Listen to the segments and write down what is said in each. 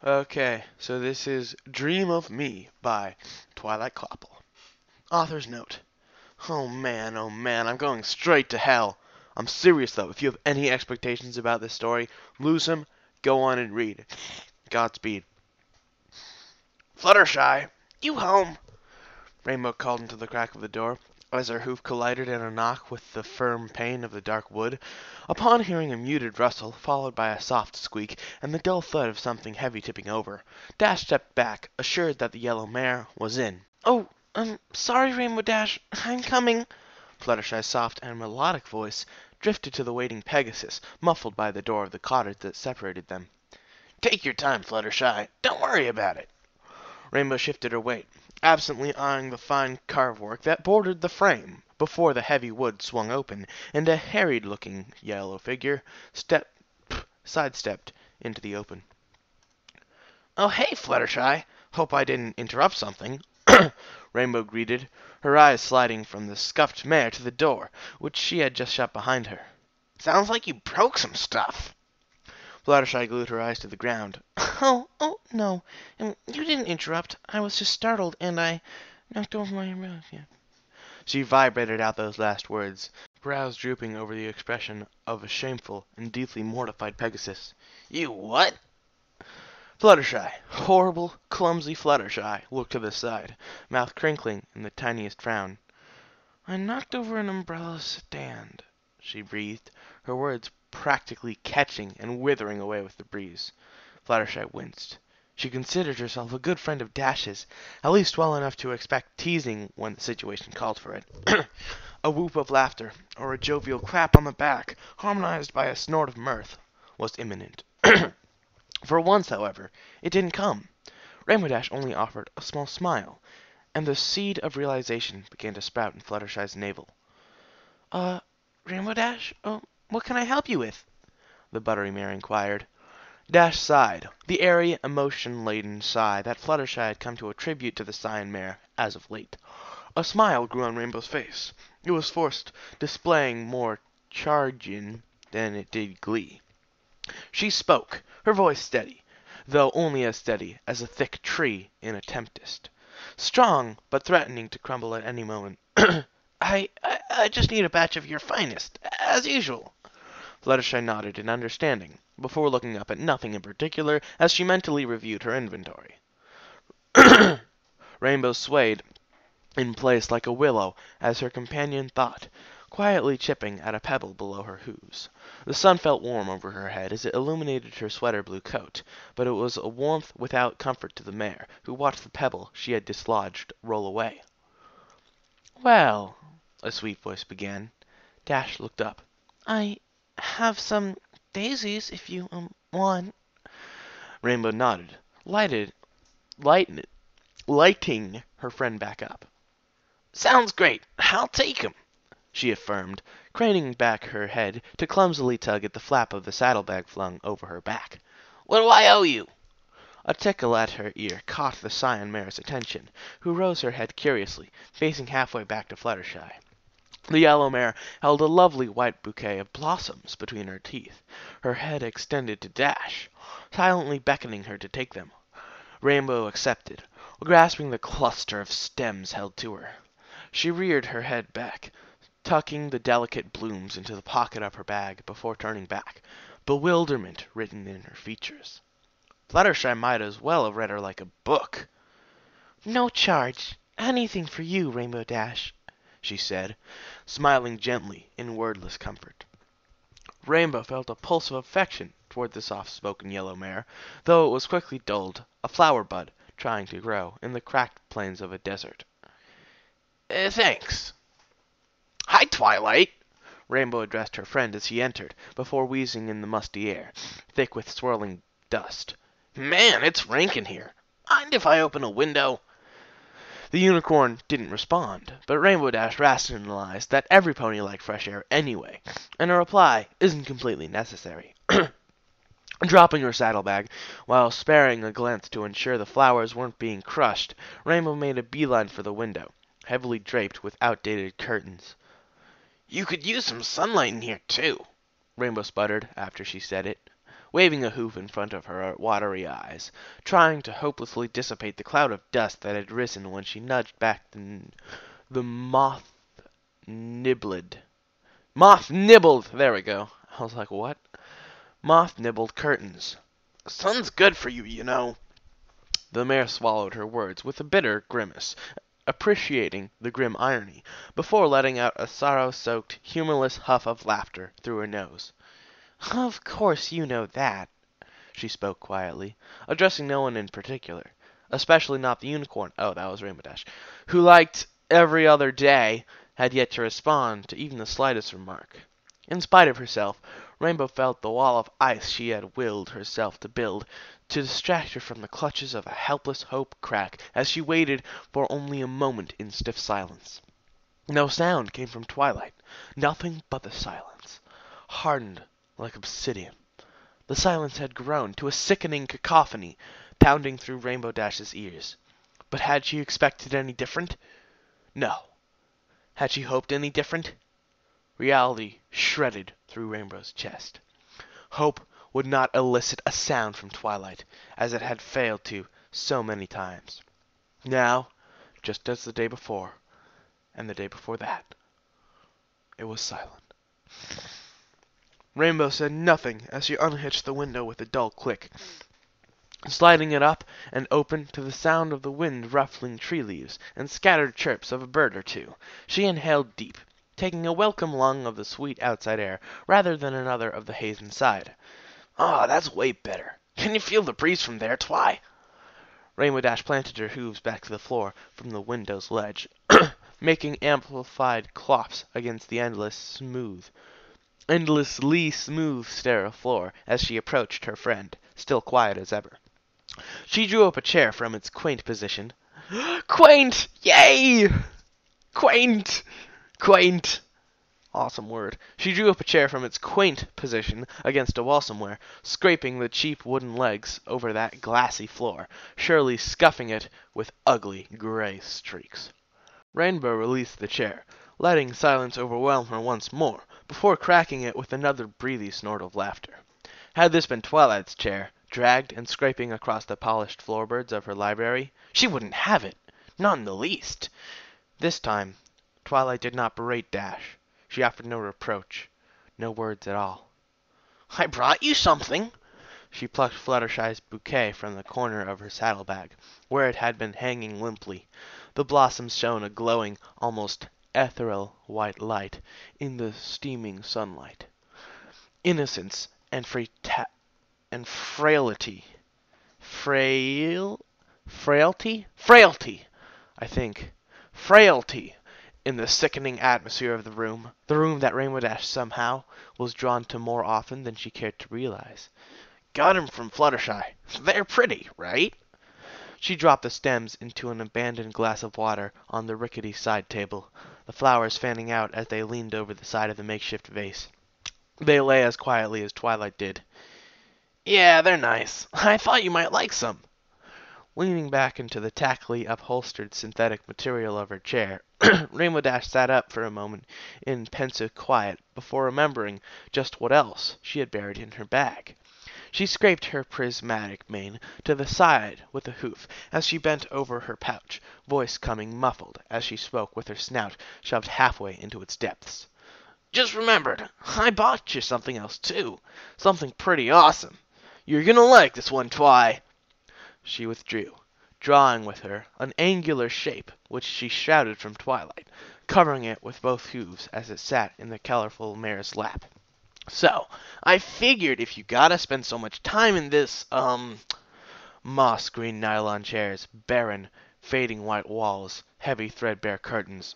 Okay, so this is Dream of Me by Twilight Clopple. Author's note. Oh man, I'm going straight to hell. I'm serious though. If you have any expectations about this story, lose them, go on and read. Godspeed. Fluttershy, you home? Rainbow called into the crack of the door, as her hoof collided in a knock with the firm pane of the dark wood. Upon hearing a muted rustle, followed by a soft squeak, and the dull thud of something heavy tipping over, Dash stepped back, assured that the yellow mare was in. "Oh, I'm sorry, Rainbow Dash. I'm coming." Fluttershy's soft and melodic voice drifted to the waiting Pegasus, muffled by the door of the cottage that separated them. "Take your time, Fluttershy. Don't worry about it." Rainbow shifted her weight, absently eyeing the fine carved work that bordered the frame, before the heavy wood swung open, and a harried-looking yellow figure sidestepped into the open. "Oh, hey, Fluttershy. Hope I didn't interrupt something," Rainbow greeted, her eyes sliding from the scuffed mare to the door, which she had just shut behind her. "Sounds like you broke some stuff." Fluttershy glued her eyes to the ground. Oh, no. You didn't interrupt. I was just startled, and I knocked over my umbrella. Yeah. She vibrated out those last words, brows drooping over the expression of a shameful and deeply mortified Pegasus. "You what?" Fluttershy, horrible, clumsy Fluttershy, looked to the side, mouth crinkling in the tiniest frown. "I knocked over an umbrella stand," she breathed, her words practically catching and withering away with the breeze. Fluttershy winced. She considered herself a good friend of Dash's, at least well enough to expect teasing when the situation called for it. A whoop of laughter, or a jovial clap on the back, harmonized by a snort of mirth, was imminent. For once, however, it didn't come. Rainbow Dash only offered a small smile, and the seed of realization began to sprout in Fluttershy's navel. Rainbow Dash? What can I help you with?" the buttery mare inquired. Dash sighed, the airy, emotion-laden sigh that Fluttershy had come to attribute to the Cyan mare as of late. A smile grew on Rainbow's face. It was forced, displaying more chagrin than it did glee. She spoke, her voice steady, though only as steady as a thick tree in a tempest. Strong, but threatening to crumble at any moment. I just need a batch of your finest, as usual." Fluttershy nodded in understanding, before looking up at nothing in particular as she mentally reviewed her inventory. Rainbow swayed in place like a willow as her companion thought, quietly chipping at a pebble below her hooves. The sun felt warm over her head as it illuminated her sweater-blue coat, but it was a warmth without comfort to the mare, who watched the pebble she had dislodged roll away. "Well," a sweet voice began. Dash looked up. "I have some daisies if you want." Rainbow nodded, lighting her friend back up. "Sounds great. I'll take 'em," she affirmed, craning back her head to clumsily tug at the flap of the saddlebag flung over her back. "What do I owe you?" A tickle at her ear caught the Cyan mare's attention, who rose her head curiously, facing halfway back to Fluttershy. The yellow mare held a lovely white bouquet of blossoms between her teeth, her head extended to Dash, silently beckoning her to take them. Rainbow accepted, grasping the cluster of stems held to her. She reared her head back, tucking the delicate blooms into the pocket of her bag before turning back, bewilderment written in her features. Fluttershy might as well have read her like a book. "No charge. Anything for you, Rainbow Dash," she said, smiling gently in wordless comfort. Rainbow felt a pulse of affection toward the soft-spoken yellow mare, though it was quickly dulled, a flower bud trying to grow in the cracked plains of a desert. Thanks." "Hi, Twilight," Rainbow addressed her friend as he entered, before wheezing in the musty air, thick with swirling dust. "Man, it's rank in here. Mind if I open a window?" The unicorn didn't respond, but Rainbow Dash rationalized that every pony liked fresh air anyway, and a reply isn't completely necessary. Dropping her saddlebag, while sparing a glance to ensure the flowers weren't being crushed, Rainbow made a beeline for the window, heavily draped with outdated curtains. "You could use some sunlight in here, too," Rainbow sputtered after she said it. waving a hoof in front of her watery eyes, trying to hopelessly dissipate the cloud of dust that had risen when she nudged back the moth-nibbled, there we go. I was like, what? Moth-nibbled curtains. Sun's good for you, you know. The mare swallowed her words with a bitter grimace, appreciating the grim irony, before letting out a sorrow-soaked, humorless huff of laughter through her nose. Of course you know that, she spoke quietly, addressing no one in particular, especially not the unicorn, oh, that was Rainbow Dash, who, like every other day, had yet to respond to even the slightest remark. In spite of herself, Rainbow felt the wall of ice she had willed herself to build to distract her from the clutches of a helpless hope crack as she waited for only a moment in stiff silence. No sound came from Twilight, nothing but the silence, hardened like obsidian. The silence had grown to a sickening cacophony, pounding through Rainbow Dash's ears. But had she expected any different? No. Had she hoped any different? Reality shredded through Rainbow's chest. Hope would not elicit a sound from Twilight, as it had failed to so many times. Now, just as the day before, and the day before that, it was silent. Rainbow said nothing as she unhitched the window with a dull click, sliding it up and open to the sound of the wind ruffling tree leaves and scattered chirps of a bird or two. She inhaled deep, taking a welcome lung of the sweet outside air rather than another of the haze inside. "Ah, that's way better. Can you feel the breeze from there, Twi?" Rainbow Dash planted her hooves back to the floor from the window's ledge, making amplified clops against the endlessly smooth stair of floor as she approached her friend, still quiet as ever. She drew up a chair from its quaint position. Quaint! Yay! Quaint! Quaint! Awesome word. She drew up a chair from its quaint position against a wall somewhere, scraping the cheap wooden legs over that glassy floor, surely scuffing it with ugly gray streaks. Rainbow released the chair, letting silence overwhelm her once more, before cracking it with another breathy snort of laughter. Had this been Twilight's chair, dragged and scraping across the polished floorboards of her library, she wouldn't have it, not in the least. This time, Twilight did not berate Dash. She offered no reproach, no words at all. "I brought you something." She plucked Fluttershy's bouquet from the corner of her saddlebag, where it had been hanging limply. The blossoms shone a glowing, almost ethereal white light in the steaming sunlight. Innocence and frailty. Frailty, I think. Frailty in the sickening atmosphere of the room that Rainbow Dash somehow was drawn to more often than she cared to realize. "Got 'em from Fluttershy. They're pretty, right?" She dropped the stems into an abandoned glass of water on the rickety side table, the flowers fanning out as they leaned over the side of the makeshift vase. They lay as quietly as Twilight did. "Yeah, they're nice. I thought you might like some." Leaning back into the tackily upholstered synthetic material of her chair, Rainbow Dash sat up for a moment in pensive quiet before remembering just what else she had buried in her bag. She scraped her prismatic mane to the side with a hoof as she bent over her pouch, voice coming muffled as she spoke with her snout shoved halfway into its depths. "Just remembered, I bought you something else too. Something pretty awesome. You're gonna like this one, Twi." She withdrew, drawing with her an angular shape which she shrouded from Twilight, covering it with both hooves as it sat in the colorful mare's lap. "So, I figured if you gotta spend so much time in this, moss-green nylon chairs, barren, fading white walls, heavy threadbare curtains,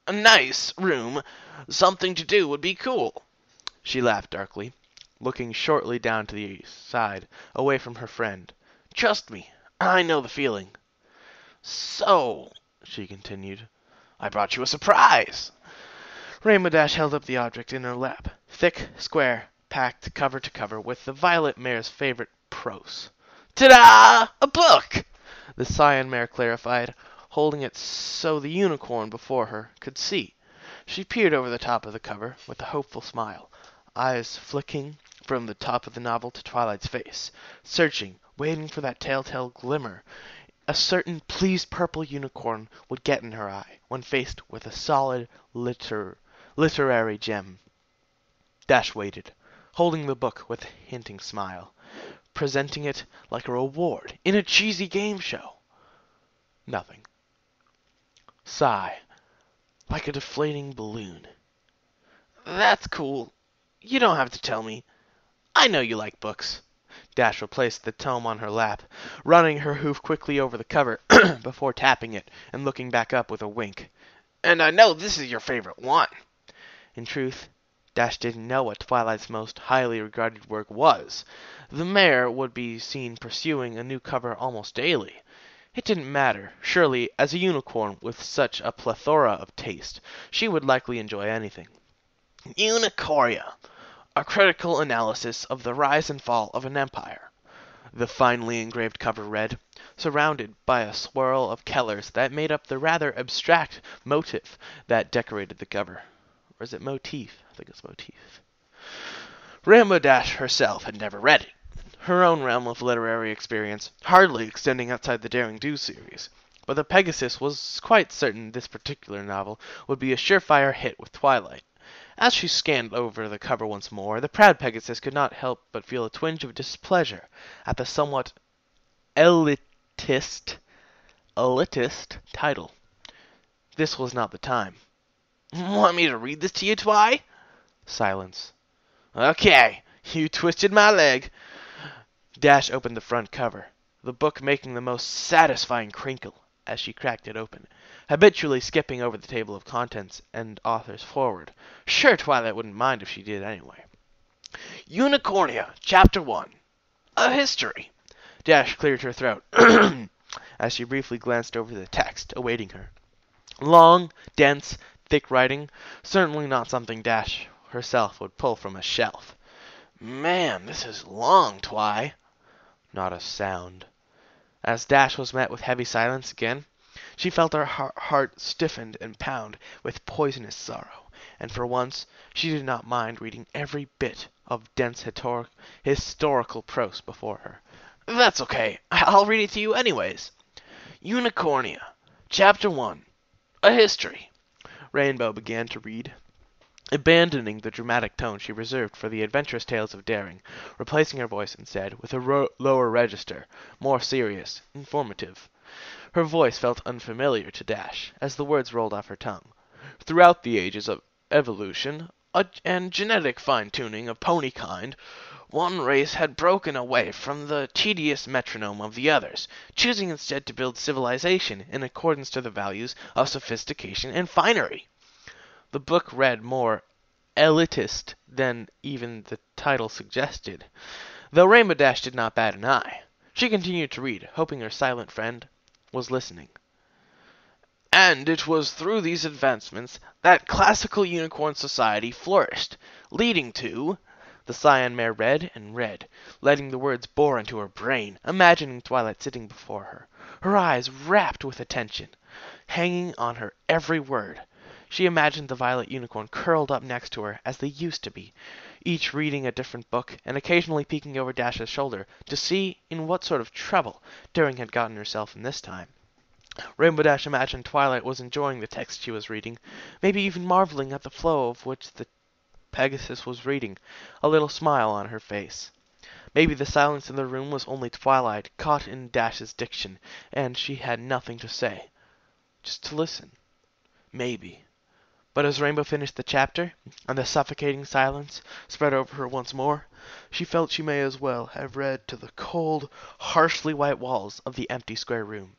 a nice room, something to do would be cool." She laughed darkly, looking shortly down to the side, away from her friend. "Trust me, I know the feeling." "So," she continued, "I brought you a surprise." Rainbow Dash held up the object in her lap, thick, square, packed cover to cover with the violet mare's favorite prose. "Ta-da! A book!" the cyan mare clarified, holding it so the unicorn before her could see. She peered over the top of the cover with a hopeful smile, eyes flicking from the top of the novel to Twilight's face, searching, waiting for that telltale glimmer a certain pleased purple unicorn would get in her eye when faced with a solid literary gem. Dash waited, holding the book with a hinting smile, presenting it like a reward in a cheesy game show. Nothing. Sigh, like a deflating balloon. That's cool. You don't have to tell me. I know you like books. Dash replaced the tome on her lap, running her hoof quickly over the cover before tapping it and looking back up with a wink. And I know this is your favorite one. In truth, Dash didn't know what Twilight's most highly regarded work was. The mare would be seen pursuing a new cover almost daily. It didn't matter. Surely, as a unicorn with such a plethora of taste, she would likely enjoy anything. Unicoria, a critical analysis of the rise and fall of an empire, the finely engraved cover read, surrounded by a swirl of colors that made up the rather abstract motif that decorated the cover. Or is it motif? I think it's motif. Rainbow Dash herself had never read it, her own realm of literary experience hardly extending outside the Daring Do series. But the Pegasus was quite certain this particular novel would be a surefire hit with Twilight. As she scanned over the cover once more, the proud Pegasus could not help but feel a twinge of displeasure at the somewhat elitist title. This was not the time. Want me to read this to you, Twi? Silence. Okay, you twisted my leg. Dash opened the front cover, the book making the most satisfying crinkle as she cracked it open, habitually skipping over the table of contents and author's foreword. Sure, Twilight wouldn't mind if she did anyway. Unicornia, Chapter 1. A History. Dash cleared her throat as she briefly glanced over the text awaiting her. Long, dense, thick writing, certainly not something Dash herself would pull from a shelf. Man, this is long, Twi. Not a sound. As Dash was met with heavy silence again, she felt her heart stiffen and pound with poisonous sorrow, and for once she did not mind reading every bit of dense historical prose before her. That's okay. I'll read it to you anyways. Unicornia, Chapter 1. A History. Rainbow began to read, abandoning the dramatic tone she reserved for the adventurous tales of daring, replacing her voice instead with a lower register, more serious, informative. Her voice felt unfamiliar to Dash as the words rolled off her tongue. Throughout the ages of evolution and genetic fine-tuning of pony kind, one race had broken away from the tedious metronome of the others, choosing instead to build civilization in accordance to the values of sophistication and finery. The book read more elitist than even the title suggested, though Rainbow Dash did not bat an eye. She continued to read, hoping her silent friend was listening. And it was through these advancements that classical unicorn society flourished, leading to... The Cyan Mare read and read, letting the words bore into her brain, imagining Twilight sitting before her, her eyes rapt with attention, hanging on her every word. She imagined the violet unicorn curled up next to her as they used to be, each reading a different book, and occasionally peeking over Dash's shoulder to see in what sort of trouble Daring had gotten herself in this time. Rainbow Dash imagined Twilight was enjoying the text she was reading, maybe even marveling at the flow of which the Pegasus was reading, a little smile on her face. Maybe the silence in the room was only Twilight caught in Dash's diction, and she had nothing to say, just to listen. Maybe. But as Rainbow finished the chapter, and the suffocating silence spread over her once more, she felt she may as well have read to the cold, harshly white walls of the empty square room.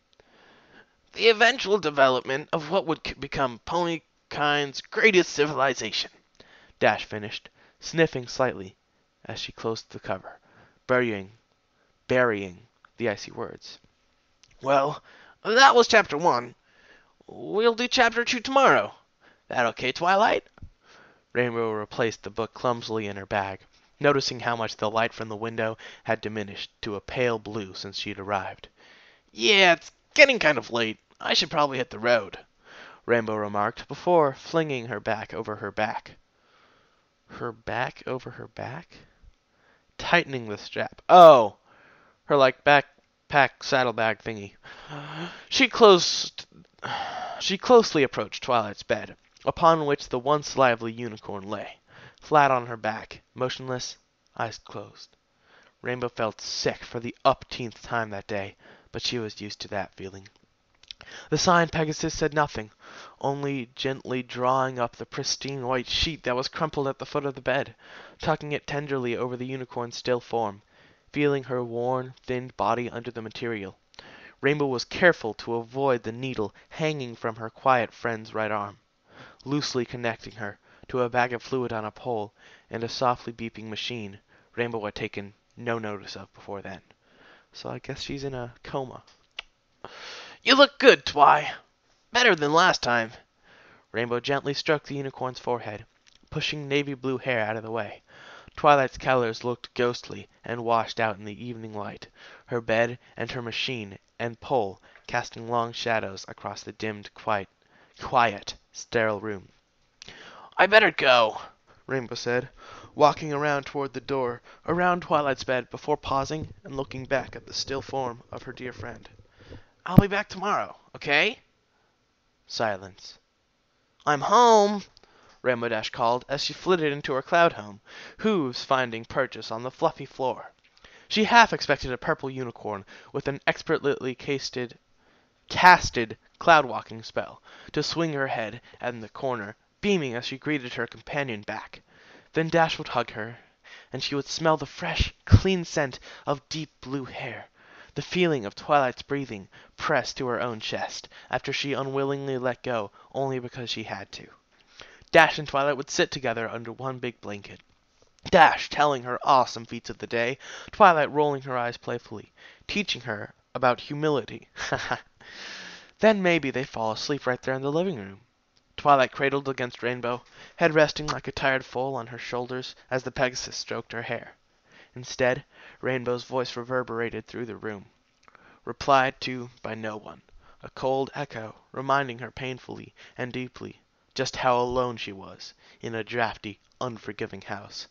The eventual development of what would become Ponykind's greatest civilization, Dash finished, sniffing slightly as she closed the cover, burying the icy words. Well, that was Chapter 1. We'll do Chapter 2 tomorrow. That okay, Twilight? Rainbow replaced the book clumsily in her bag, noticing how much the light from the window had diminished to a pale blue since she'd arrived. Yeah, it's getting kind of late. I should probably hit the road, Rainbow remarked before flinging her back over her back. Her back over her back? tightening the strap. Oh, her like backpack saddlebag thingy. She closed. She closely approached Twilight's bed, upon which the once lively unicorn lay, flat on her back, motionless, eyes closed. Rainbow felt sick for the upteenth time that day, but she was used to that feeling. The sign Pegasus said nothing, only gently drawing up the pristine white sheet that was crumpled at the foot of the bed, tucking it tenderly over the unicorn's still form, feeling her worn, thinned body under the material. Rainbow was careful to avoid the needle hanging from her quiet friend's right arm, loosely connecting her to a bag of fluid on a pole and a softly beeping machine Rainbow had taken no notice of before then. So I guess she's in a coma. "You look good, Twi. Better than last time." Rainbow gently stroked the unicorn's forehead, pushing navy blue hair out of the way. Twilight's colors looked ghostly and washed out in the evening light, her bed and her machine and pole casting long shadows across the dimmed, quiet, sterile room. "I better go," Rainbow said, walking around toward the door, around Twilight's bed, before pausing and looking back at the still form of her dear friend. "I'll be back tomorrow, okay?" Silence. "I'm home," Rainbow Dash called as she flitted into her cloud home, hooves finding purchase on the fluffy floor. She half expected a purple unicorn with an expertly casted cloud-walking spell to swing her head in the corner, beaming as she greeted her companion back. Then Dash would hug her, and she would smell the fresh, clean scent of deep blue hair, the feeling of Twilight's breathing pressed to her own chest after she unwillingly let go only because she had to. Dash and Twilight would sit together under one big blanket, Dash telling her awesome feats of the day, Twilight rolling her eyes playfully, teaching her about humility. Then maybe they'd fall asleep right there in the living room. Twilight cradled against Rainbow, head resting like a tired foal on her shoulders as the Pegasus stroked her hair. Instead, Rainbow's voice reverberated through the room, replied to by no one, a cold echo reminding her painfully and deeply just how alone she was in a drafty, unforgiving house.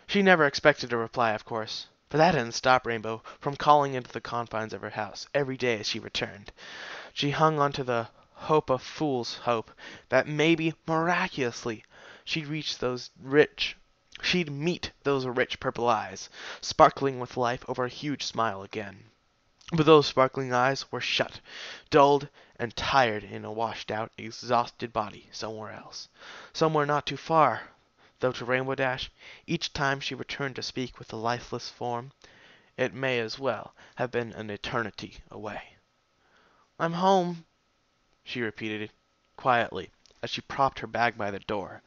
She never expected a reply, of course, but that didn't stop Rainbow from calling into the confines of her house every day as she returned. She hung on to the hope of fool's hope that maybe, miraculously, she'd meet those rich purple eyes, sparkling with life over a huge smile again. But those sparkling eyes were shut, dulled, and tired in a washed-out, exhausted body somewhere else. Somewhere not too far, though to Rainbow Dash, each time she returned to speak with the lifeless form, it may as well have been an eternity away. "I'm home," she repeated quietly as she propped her bag by the door.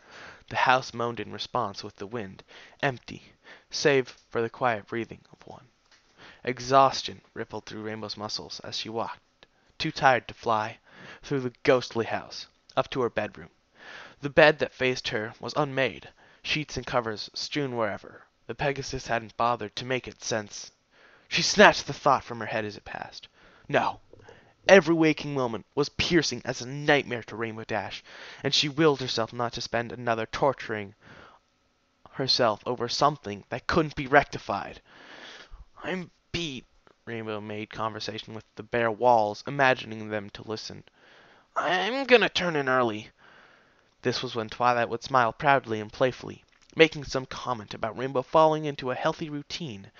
The house moaned in response with the wind, empty, save for the quiet breathing of one. Exhaustion rippled through Rainbow's muscles as she walked, too tired to fly, through the ghostly house, up to her bedroom. The bed that faced her was unmade, sheets and covers strewn wherever. The Pegasus hadn't bothered to make it since. She snatched the thought from her head as it passed. No. Every waking moment was piercing as a nightmare to Rainbow Dash, and she willed herself not to spend another torturing herself over something that couldn't be rectified. "I'm beat," Rainbow made conversation with the bare walls, imagining them to listen. "I'm gonna turn in early." This was when Twilight would smile proudly and playfully, making some comment about Rainbow falling into a healthy routine,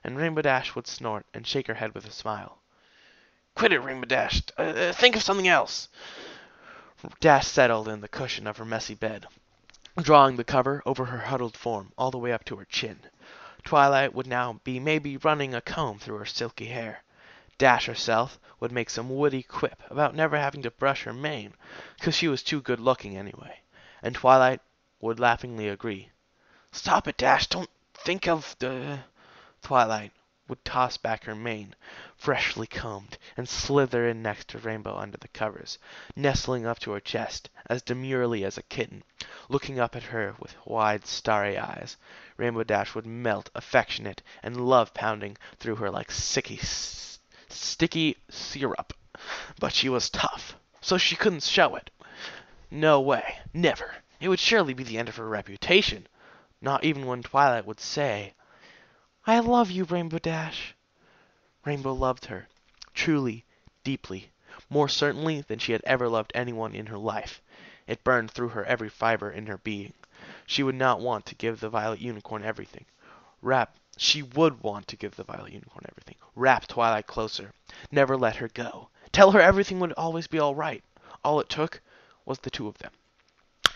and Rainbow Dash would snort and shake her head with a smile. "Quit it, Rainbow Dash. Think of something else." Dash settled in the cushion of her messy bed, drawing the cover over her huddled form all the way up to her chin. Twilight would now be maybe running a comb through her silky hair. Dash herself would make some witty quip about never having to brush her mane, 'cause she was too good-looking anyway, and Twilight would laughingly agree. "Stop it, Dash. Don't think of the—" Twilight would toss back her mane, freshly combed, and slither in next to Rainbow under the covers, nestling up to her chest as demurely as a kitten, looking up at her with wide, starry eyes. Rainbow Dash would melt, affectionate, and love-pounding through her like sticky syrup. But she was tough, so she couldn't show it. No way. Never. It would surely be the end of her reputation. Not even when Twilight would say, I love you, Rainbow Dash. Rainbow loved her, truly, deeply, more certainly than she had ever loved anyone in her life. It burned through her every fiber in her being. She would not want to give the Violet Unicorn everything. She would want to give the Violet Unicorn everything. Wrap Twilight closer. Never let her go. Tell her everything would always be all right. All it took was the two of them.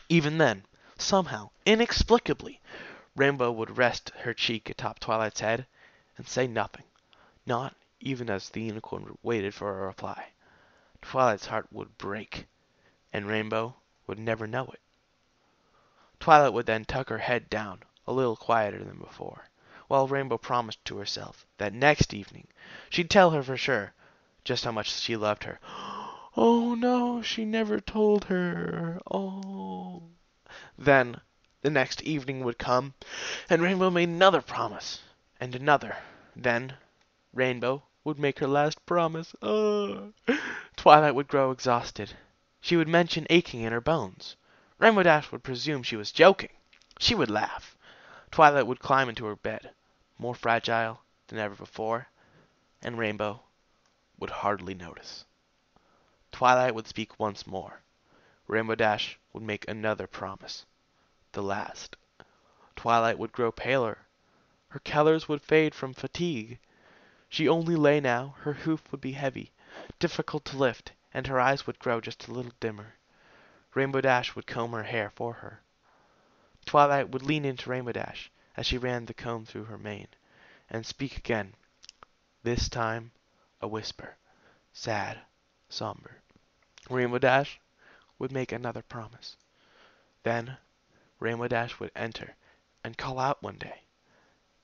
Even then, somehow, inexplicably, Rainbow would rest her cheek atop Twilight's head and say nothing, not even as the unicorn waited for a reply. Twilight's heart would break, and Rainbow would never know it. Twilight would then tuck her head down, a little quieter than before, while Rainbow promised to herself that next evening she'd tell her for sure just how much she loved her. Oh no, she never told her. Oh. Then the next evening would come, and Rainbow made another promise, and another. Then Rainbow would make her last promise. Twilight would grow exhausted. She would mention aching in her bones. Rainbow Dash would presume she was joking. She would laugh. Twilight would climb into her bed, more fragile than ever before, and Rainbow would hardly notice. Twilight would speak once more. Rainbow Dash would make another promise. The last. Twilight would grow paler. Her colors would fade from fatigue. She only lay now, her hoof would be heavy, difficult to lift, and her eyes would grow just a little dimmer. Rainbow Dash would comb her hair for her. Twilight would lean into Rainbow Dash as she ran the comb through her mane, and speak again, this time a whisper, sad, somber. Rainbow Dash would make another promise. Then Rainbow Dash would enter and call out one day,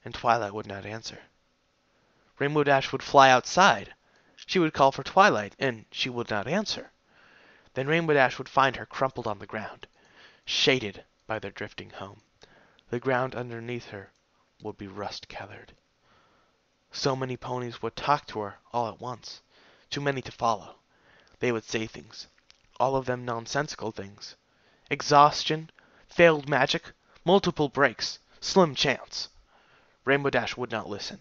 and Twilight would not answer. Rainbow Dash would fly outside. She would call for Twilight, and she would not answer. Then Rainbow Dash would find her crumpled on the ground, shaded by their drifting home. The ground underneath her would be rust-colored. So many ponies would talk to her all at once, too many to follow. They would say things, all of them nonsensical things. Exhaustion, failed magic, multiple breaks, slim chance. Rainbow Dash would not listen.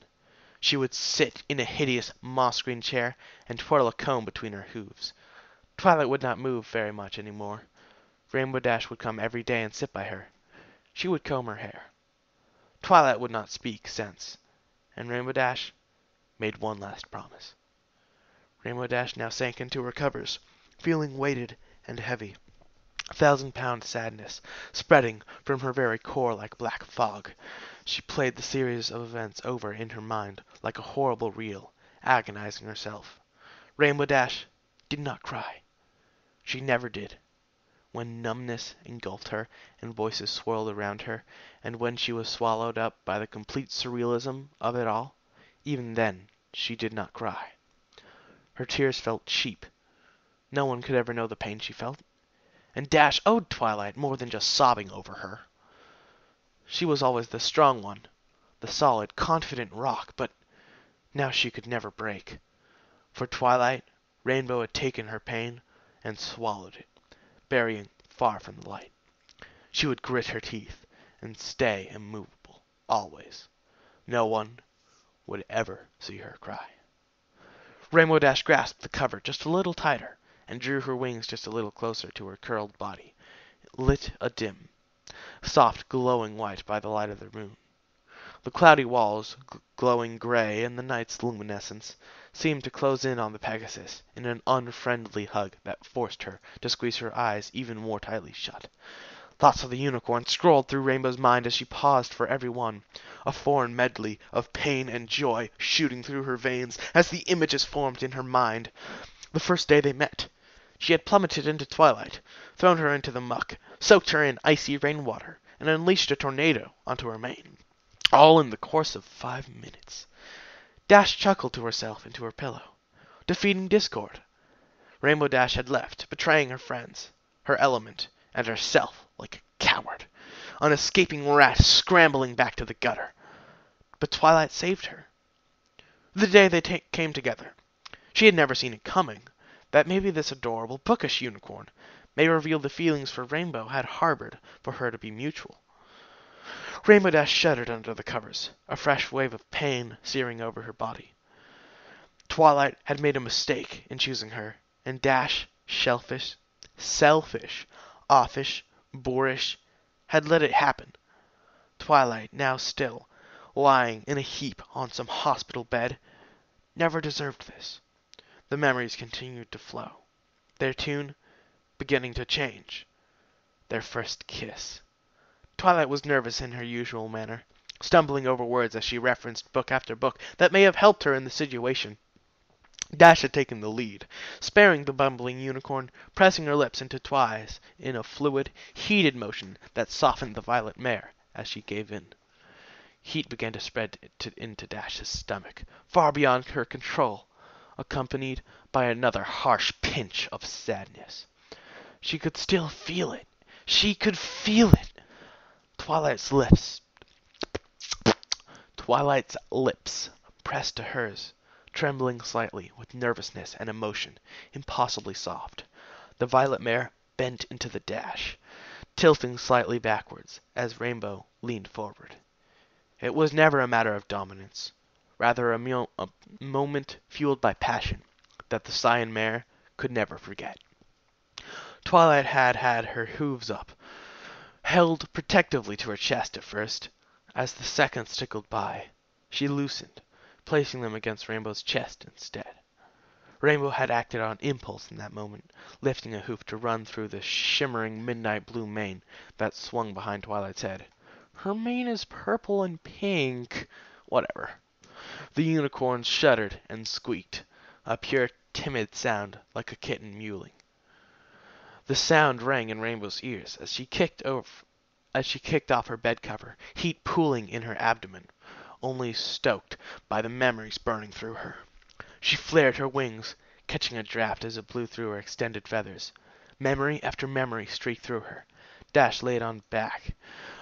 She would sit in a hideous moss-green chair and twirl a comb between her hooves. Twilight would not move very much any more. Rainbow Dash would come every day and sit by her. She would comb her hair. Twilight would not speak since, and Rainbow Dash made one last promise. Rainbow Dash now sank into her covers, feeling weighted and heavy. 1,000-pound sadness spreading from her very core like black fog. She played the series of events over in her mind like a horrible reel, agonizing herself. Rainbow Dash did not cry. She never did. When numbness engulfed her and voices swirled around her, and when she was swallowed up by the complete surrealism of it all, even then she did not cry. Her tears felt cheap. No one could ever know the pain she felt. And Dash owed Twilight more than just sobbing over her. She was always the strong one, the solid, confident rock, but now she could never break. For Twilight, Rainbow had taken her pain and swallowed it, burying far from the light. She would grit her teeth and stay immovable, always. No one would ever see her cry. Rainbow Dash grasped the cover just a little tighter and drew her wings just a little closer to her curled body, lit a dim, soft glowing white by the light of the moon. The cloudy walls, glowing gray in the night's luminescence, seemed to close in on the Pegasus in an unfriendly hug that forced her to squeeze her eyes even more tightly shut. Thoughts of the unicorn scrolled through Rainbow's mind as she paused for every one, a foreign medley of pain and joy shooting through her veins as the images formed in her mind. The first day they met, she had plummeted into Twilight, thrown her into the muck, soaked her in icy rainwater, and unleashed a tornado onto her mane. All in the course of 5 minutes. Dash chuckled to herself into her pillow, defeating discord. Rainbow Dash had left, betraying her friends, her element, and herself like a coward, an escaping rat scrambling back to the gutter. But Twilight saved her. The day they came together, she had never seen it coming, that maybe this adorable, bookish unicorn may reveal the feelings for Rainbow had harbored for her to be mutual. Rainbow Dash shuddered under the covers, a fresh wave of pain searing over her body. Twilight had made a mistake in choosing her, and Dash, selfish, offish, boorish, had let it happen. Twilight, now still, lying in a heap on some hospital bed, never deserved this. The memories continued to flow, their tune beginning to change. Their first kiss. Twilight was nervous in her usual manner, stumbling over words as she referenced book after book that may have helped her in the situation. Dash had taken the lead, sparing the bumbling unicorn, pressing her lips into Twi's in a fluid, heated motion that softened the violet mare as she gave in. Heat began to spread into Dash's stomach, far beyond her control, accompanied by another harsh pinch of sadness. She could still feel it. She could feel it. Twilight's lips pressed to hers, trembling slightly with nervousness and emotion, impossibly soft. The violet mare bent into the Dash, tilting slightly backwards as Rainbow leaned forward. It was never a matter of dominance, rather a moment fueled by passion that the Cyan mare could never forget. Twilight had her hooves up, held protectively to her chest at first. As the seconds tickled by, she loosened, placing them against Rainbow's chest instead. Rainbow had acted on impulse in that moment, lifting a hoof to run through the shimmering midnight blue mane that swung behind Twilight's head. Her mane is purple and pink. Whatever. The unicorn shuddered and squeaked, a pure, timid sound like a kitten mewling. The sound rang in Rainbow's ears as she kicked off her bed cover, heat pooling in her abdomen, only stoked by the memories burning through her. She flared her wings, catching a draft as it blew through her extended feathers. Memory after memory streaked through her. Dash laid on back,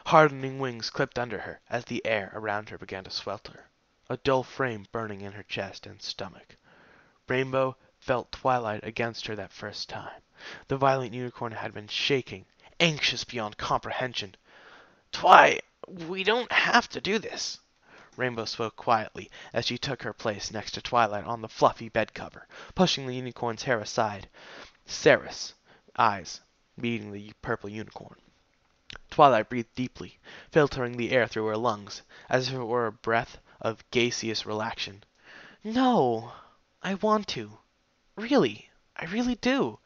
hardening wings clipped under her as the air around her began to swelter, a dull flame burning in her chest and stomach. Rainbow felt Twilight against her that first time. The violent unicorn had been shaking, anxious beyond comprehension. "Twi, we don't have to do this." Rainbow spoke quietly as she took her place next to Twilight on the fluffy bed cover, pushing the unicorn's hair aside. Sarah's eyes meeting the purple unicorn. Twilight breathed deeply, filtering the air through her lungs, as if it were a breath of gaseous relaxation. "No, I want to. Really, I really do."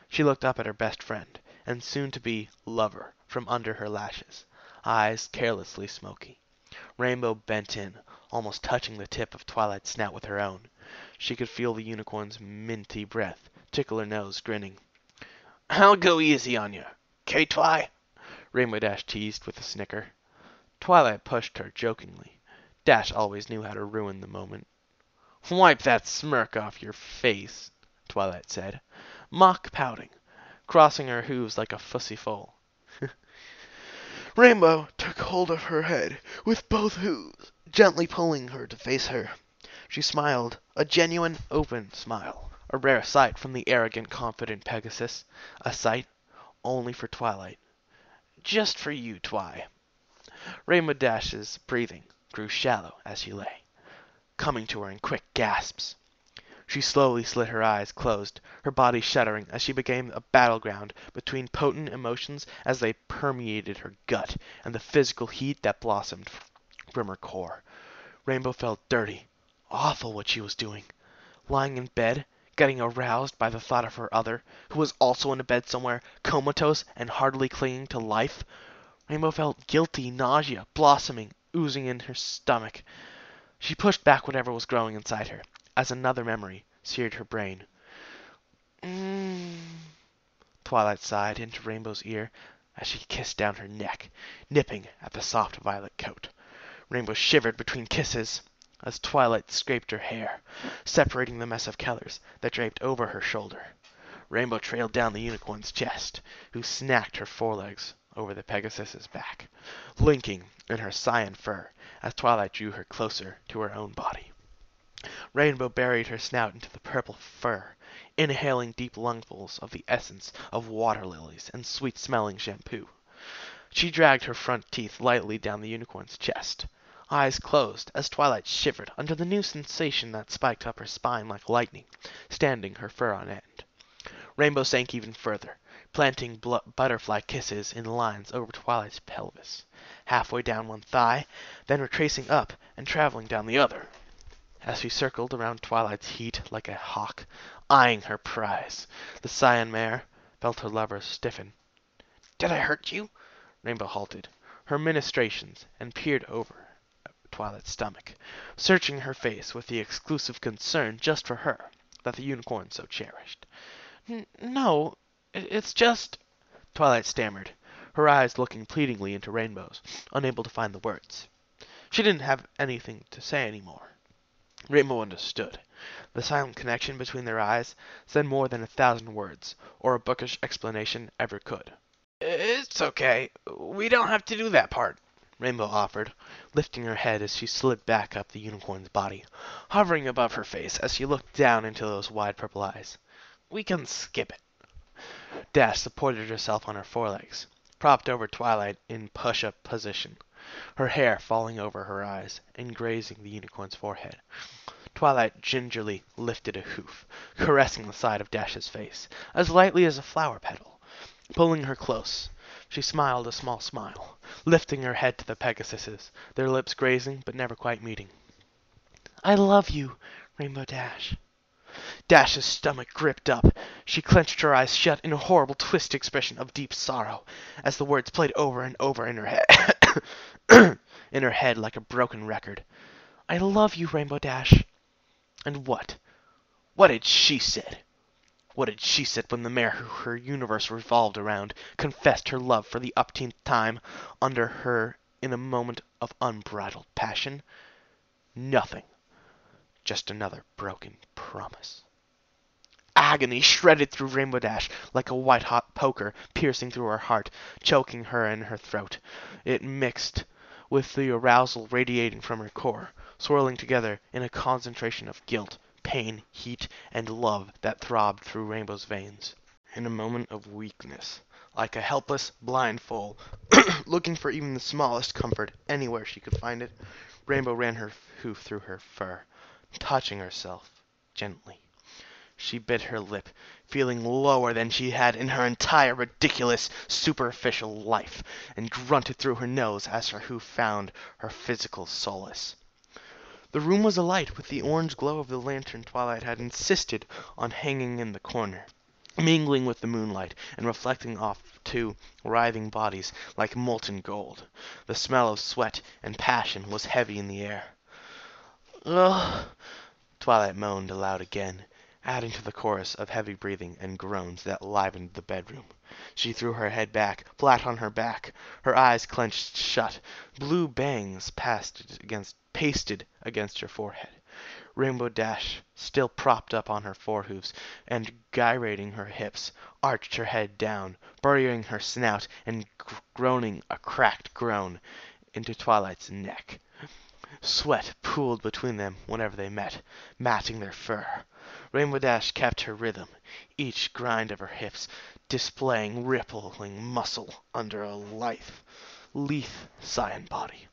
She looked up at her best friend, and soon-to-be lover, from under her lashes, eyes carelessly smoky. Rainbow bent in, almost touching the tip of Twilight's snout with her own. She could feel the unicorn's minty breath tickle her nose, grinning. "I'll go easy on you, 'kay, Twi?" Rainbow Dash teased with a snicker. Twilight pushed her jokingly. Dash always knew how to ruin the moment. "Wipe that smirk off your face," Twilight said, mock pouting, crossing her hooves like a fussy foal. Rainbow took hold of her head with both hooves, gently pulling her to face her. She smiled, a genuine, open smile, a rare sight from the arrogant, confident Pegasus, a sight only for Twilight. "Just for you, Twi." Rainbow Dash's breathing grew shallow as she lay, coming to her in quick gasps. She slowly slid her eyes closed, her body shuddering as she became a battleground between potent emotions as they permeated her gut and the physical heat that blossomed from her core. Rainbow felt dirty, awful what she was doing. Lying in bed, getting aroused by the thought of her other, who was also in a bed somewhere, comatose and hardly clinging to life. Rainbow felt guilty nausea blossoming, oozing in her stomach. She pushed back whatever was growing inside her, as another memory seared her brain. Twilight sighed into Rainbow's ear as she kissed down her neck, nipping at the soft violet coat. Rainbow shivered between kisses as Twilight scraped her hair, separating the mess of colors that draped over her shoulder. Rainbow trailed down the unicorn's chest, who snacked her forelegs over the Pegasus's back, linking in her cyan fur as Twilight drew her closer to her own body. Rainbow buried her snout into the purple fur, inhaling deep lungfuls of the essence of water lilies and sweet-smelling shampoo. She dragged her front teeth lightly down the unicorn's chest. Eyes closed as Twilight shivered under the new sensation that spiked up her spine like lightning, standing her fur on end. Rainbow sank even further, planting butterfly kisses in lines over Twilight's pelvis, halfway down one thigh, then retracing up and traveling down the other. As she circled around Twilight's heat like a hawk, eyeing her prize, the Cyan mare felt her lover stiffen. "Did I hurt you?" Rainbow halted her ministrations and peered over Twilight's stomach, searching her face with the exclusive concern just for her that the unicorn so cherished. "No, it's just—" Twilight stammered, her eyes looking pleadingly into Rainbow's, unable to find the words. She didn't have anything to say anymore. Rainbow understood. The silent connection between their eyes said more than 1,000 words, or a bookish explanation ever could. "It's okay. We don't have to do that part," Rainbow offered, lifting her head as she slid back up the unicorn's body, hovering above her face as she looked down into those wide purple eyes. "We can skip it." Dash supported herself on her forelegs, propped over Twilight in push-up position, her hair falling over her eyes and grazing the unicorn's forehead. Twilight gingerly lifted a hoof, caressing the side of Dash's face, as lightly as a flower petal. Pulling her close, she smiled a small smile, lifting her head to the Pegasuses, their lips grazing but never quite meeting. "I love you, Rainbow Dash." Dash's stomach gripped up. She clenched her eyes shut in a horrible twisted expression of deep sorrow, as the words played over and over in her head, in her head like a broken record. "I love you, Rainbow Dash." And what? What had she said? What had she said when the mare who her universe revolved around confessed her love for the upteenth time under her in a moment of unbridled passion? Nothing. Just another broken promise. Agony shredded through Rainbow Dash like a white-hot poker piercing through her heart, choking her in her throat. It mixed with the arousal radiating from her core, swirling together in a concentration of guilt, pain, heat, and love that throbbed through Rainbow's veins. In a moment of weakness, like a helpless, blind foal, looking for even the smallest comfort anywhere she could find it, Rainbow ran her hoof through her fur, touching herself gently. She bit her lip, feeling lower than she had in her entire ridiculous, superficial life, and grunted through her nose as her hoof found her physical solace. The room was alight with the orange glow of the lantern Twilight had insisted on hanging in the corner, mingling with the moonlight and reflecting off two writhing bodies like molten gold. The smell of sweat and passion was heavy in the air. "Ugh!" Twilight moaned aloud again, adding to the chorus of heavy breathing and groans that livened the bedroom. She threw her head back, flat on her back, her eyes clenched shut, blue bangs pasted against her forehead. Rainbow Dash, still propped up on her forehoofs and gyrating her hips, arched her head down, burying her snout and groaning a cracked groan into Twilight's neck. Sweat pooled between them whenever they met, matting their fur. Rainbow Dash kept her rhythm, each grind of her hips displaying rippling muscle under a lithe cyan body.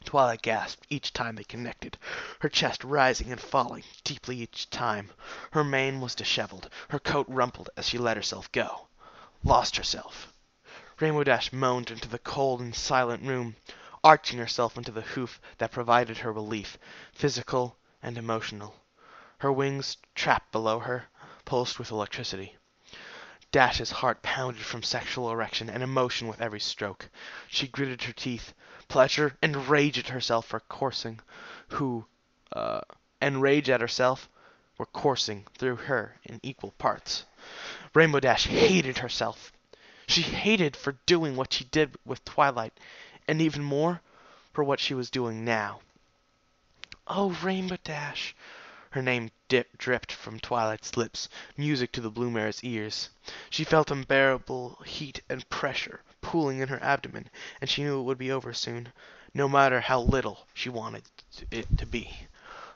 Twilight gasped each time they connected, her chest rising and falling deeply each time. Her mane was disheveled, her coat rumpled as she let herself go. Lost herself. Rainbow Dash moaned into the cold and silent room, arching herself into the hoof that provided her relief, physical and emotional. Her wings, trapped below her, pulsed with electricity. Dash's heart pounded from sexual erection and emotion with every stroke. She gritted her teeth, pleasure and rage at herself for coursing through her in equal parts. Rainbow Dash hated herself. She hated for doing what she did with Twilight, and even more for what she was doing now. "Oh, Rainbow Dash!" Her name dripped from Twilight's lips, music to the blue mare's ears. She felt unbearable heat and pressure pooling in her abdomen, and she knew it would be over soon, no matter how little she wanted it to be.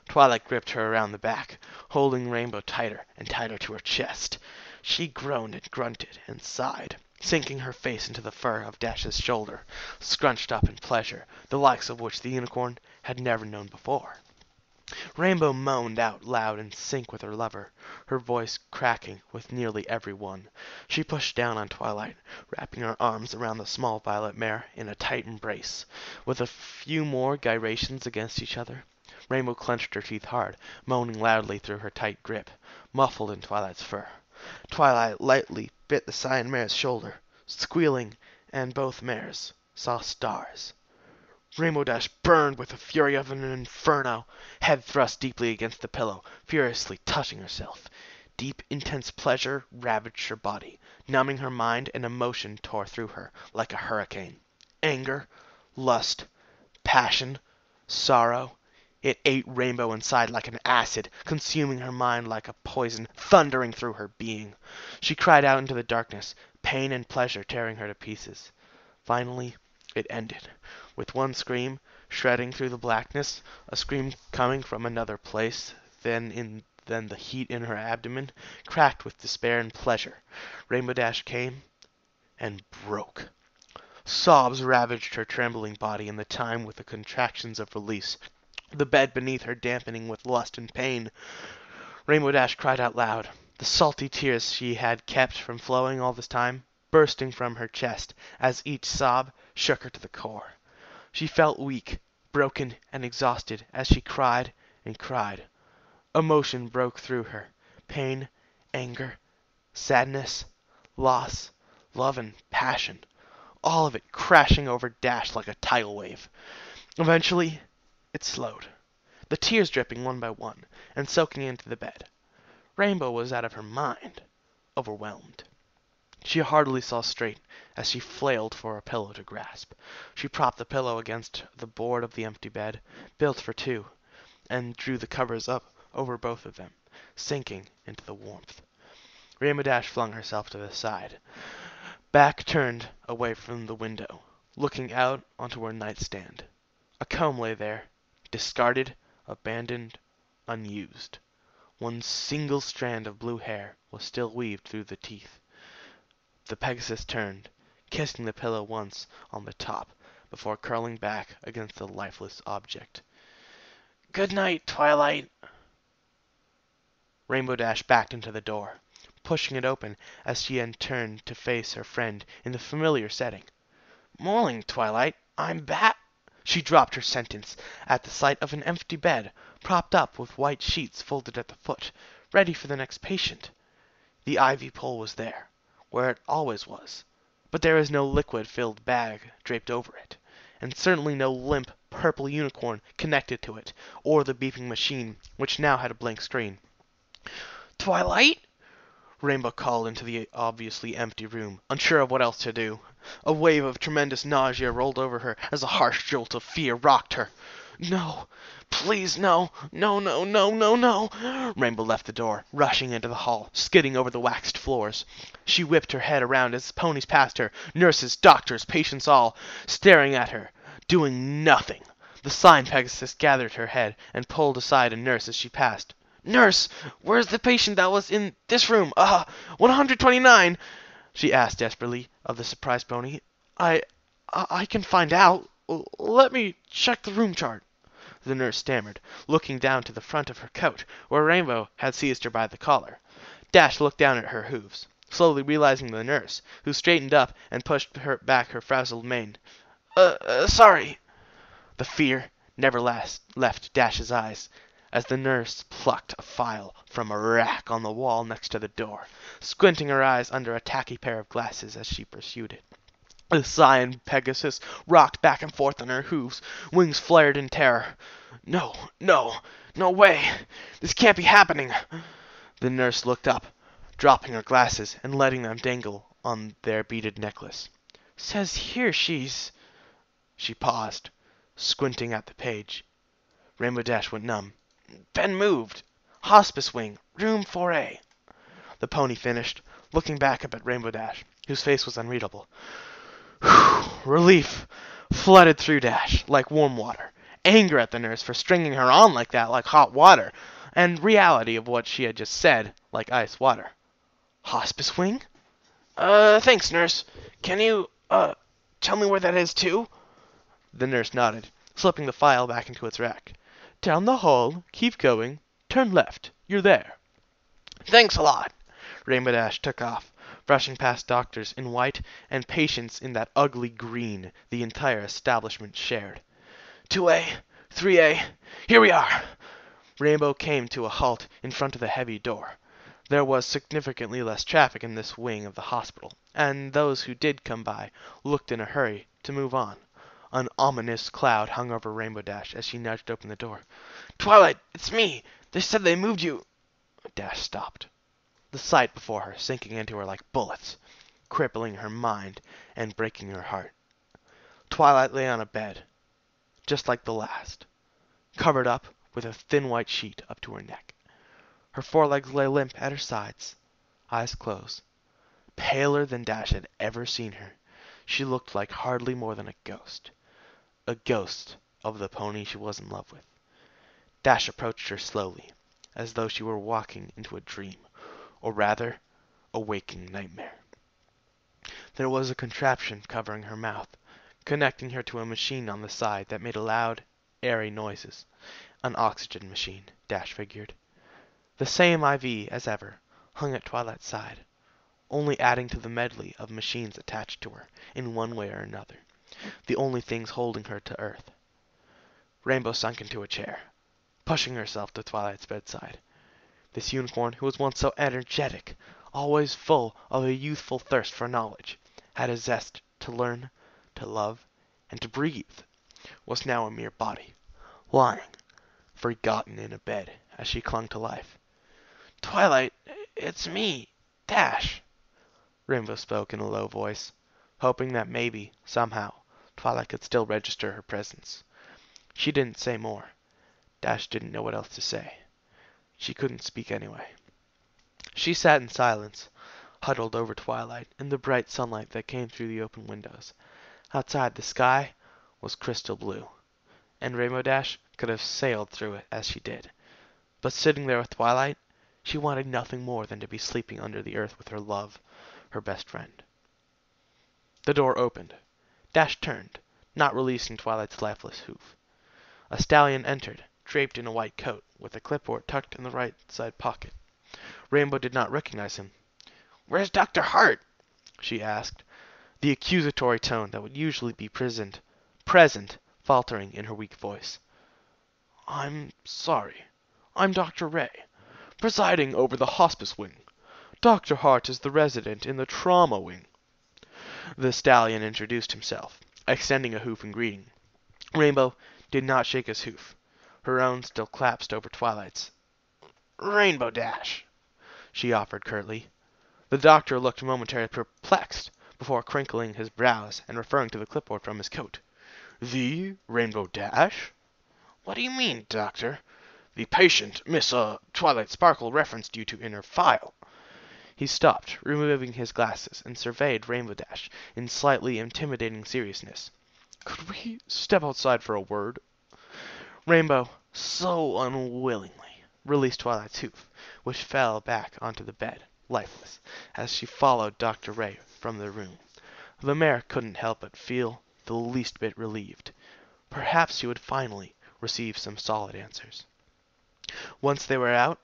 Twilight gripped her around the back, holding Rainbow tighter and tighter to her chest. She groaned and grunted and sighed, sinking her face into the fur of Dash's shoulder, scrunched up in pleasure, the likes of which the unicorn had never known before. Rainbow moaned out loud in sync with her lover, her voice cracking with nearly every one. She pushed down on Twilight, wrapping her arms around the small violet mare in a tight embrace. With a few more gyrations against each other, Rainbow clenched her teeth hard, moaning loudly through her tight grip, muffled in Twilight's fur. Twilight lightly bit the Cyan mare's shoulder, squealing, and both mares saw stars. Rainbow Dash burned with the fury of an inferno, head thrust deeply against the pillow, furiously touching herself. Deep, intense pleasure ravaged her body, numbing her mind, and emotion tore through her like a hurricane. Anger, lust, passion, sorrow. It ate Rainbow inside like an acid, consuming her mind like a poison, thundering through her being. She cried out into the darkness, pain and pleasure tearing her to pieces. Finally, it ended, with one scream, shredding through the blackness, a scream coming from another place, then the heat in her abdomen, cracked with despair and pleasure. Rainbow Dash came and broke. Sobs ravaged her trembling body, and the time with the contractions of release, the bed beneath her dampening with lust and pain. Rainbow Dash cried out loud, the salty tears she had kept from flowing all this time, bursting from her chest, as each sob shook her to the core. She felt weak, broken, and exhausted as she cried and cried. Emotion broke through her. Pain, anger, sadness, loss, love, and passion. All of it crashing over Dash like a tidal wave. Eventually, it slowed, the tears dripping one by one and soaking into the bed. Rainbow was out of her mind, overwhelmed. She hardly saw straight as she flailed for a pillow to grasp. She propped the pillow against the board of the empty bed, built for two, and drew the covers up over both of them, sinking into the warmth. Rainbow Dash flung herself to the side, back turned away from the window, looking out onto her nightstand. A comb lay there, discarded, abandoned, unused. One single strand of blue hair was still weaved through the teeth. The Pegasus turned, kissing the pillow once on the top before curling back against the lifeless object. "Good night, Twilight." Rainbow Dash backed into the door, pushing it open as she turned to face her friend in the familiar setting. "Morning, Twilight. I'm back." She dropped her sentence at the sight of an empty bed, propped up with white sheets folded at the foot, ready for the next patient. The ivy pole was there, where it always was, but there was no liquid-filled bag draped over it, and certainly no limp purple unicorn connected to it, or the beeping machine, which now had a blank screen. "Twilight?" Rainbow called into the obviously empty room, unsure of what else to do. A wave of tremendous nausea rolled over her as a harsh jolt of fear rocked her. "No, please, no, no, no, no, no, no." Rainbow left the door, rushing into the hall, skidding over the waxed floors. She whipped her head around as ponies passed her, nurses, doctors, patients all, staring at her, doing nothing. The Cyan Pegasus gathered her head and pulled aside a nurse as she passed. "Nurse, where's the patient that was in this room? 129, she asked desperately of the surprised pony. I can find out. Let me check the room chart," the nurse stammered, looking down to the front of her coat, where Rainbow had seized her by the collar. Dash looked down at her hooves, slowly realizing the nurse, who straightened up and pushed back her frazzled mane. Sorry." The fear never left Dash's eyes, as the nurse plucked a file from a rack on the wall next to the door, squinting her eyes under a tacky pair of glasses as she pursued it. The Cyan Pegasus rocked back and forth on her hooves, wings flared in terror. "No, no, no way! This can't be happening!" The nurse looked up, dropping her glasses and letting them dangle on their beaded necklace. "Says here she's—" She paused, squinting at the page. Rainbow Dash went numb. "Been moved. Hospice wing, room 4A." The pony finished, looking back up at Rainbow Dash, whose face was unreadable. Relief flooded through Dash like warm water, anger at the nurse for stringing her on like that, like hot water, and reality of what she had just said, like ice water. Hospice wing? Thanks, nurse. Can you, tell me where that is, too? The nurse nodded, slipping the file back into its rack. Down the hall, keep going, turn left, you're there. Thanks a lot. Rainbow Dash took off, brushing past doctors in white and patients in that ugly green the entire establishment shared. 2A, 3A, here we are. Rainbow came to a halt in front of the heavy door. There was significantly less traffic in this wing of the hospital, and those who did come by looked in a hurry to move on. An ominous cloud hung over Rainbow Dash as she nudged open the door. Twilight, it's me. They said they moved you. Dash stopped, the sight before her sinking into her like bullets, crippling her mind and breaking her heart. Twilight lay on a bed, just like the last, covered up with a thin white sheet up to her neck. Her forelegs lay limp at her sides, eyes closed. Paler than Dash had ever seen her, she looked like hardly more than a ghost. A ghost of the pony she was in love with. Dash approached her slowly, as though she were walking into a dream, or rather, a waking nightmare. There was a contraption covering her mouth, connecting her to a machine on the side that made loud, airy noises. An oxygen machine, Dash figured. The same IV as ever hung at Twilight's side, only adding to the medley of machines attached to her in one way or another, the only things holding her to earth. Rainbow sunk into a chair, pushing herself to Twilight's bedside. This unicorn, who was once so energetic, always full of a youthful thirst for knowledge, had a zest to learn, to love, and to breathe, was now a mere body, lying, forgotten in a bed as she clung to life. Twilight, it's me, Dash. Rainbow spoke in a low voice, hoping that maybe, somehow, Twilight could still register her presence. She didn't say more. Dash didn't know what else to say. She couldn't speak anyway. She sat in silence, huddled over Twilight in the bright sunlight that came through the open windows. Outside, the sky was crystal blue, and Rainbow Dash could have sailed through it as she did. But sitting there with Twilight, she wanted nothing more than to be sleeping under the earth with her love, her best friend. The door opened. Dash turned, not releasing Twilight's lifeless hoof. A stallion entered, draped in a white coat, with a clipboard tucked in the right side pocket. Rainbow did not recognize him. "Where's Dr. Hart?" she asked, the accusatory tone that would usually be present faltering in her weak voice. "I'm sorry. I'm Dr. Ray, presiding over the hospice wing. Dr. Hart is the resident in the trauma wing." The stallion introduced himself, extending a hoof in greeting. Rainbow did not shake his hoof. Her own still clasped over Twilight's. "Rainbow Dash," she offered curtly. The doctor looked momentarily perplexed before crinkling his brows and referring to the clipboard from his coat. "The Rainbow Dash? What do you mean, doctor? The patient, Miss, Twilight Sparkle, referenced you to in her file." He stopped, removing his glasses, and surveyed Rainbow Dash in slightly intimidating seriousness. "Could we step outside for a word?" Rainbow, so unwillingly, released Twilight's hoof, which fell back onto the bed, lifeless, as she followed Dr. Ray from the room. The mare couldn't help but feel the least bit relieved. Perhaps she would finally receive some solid answers. Once they were out,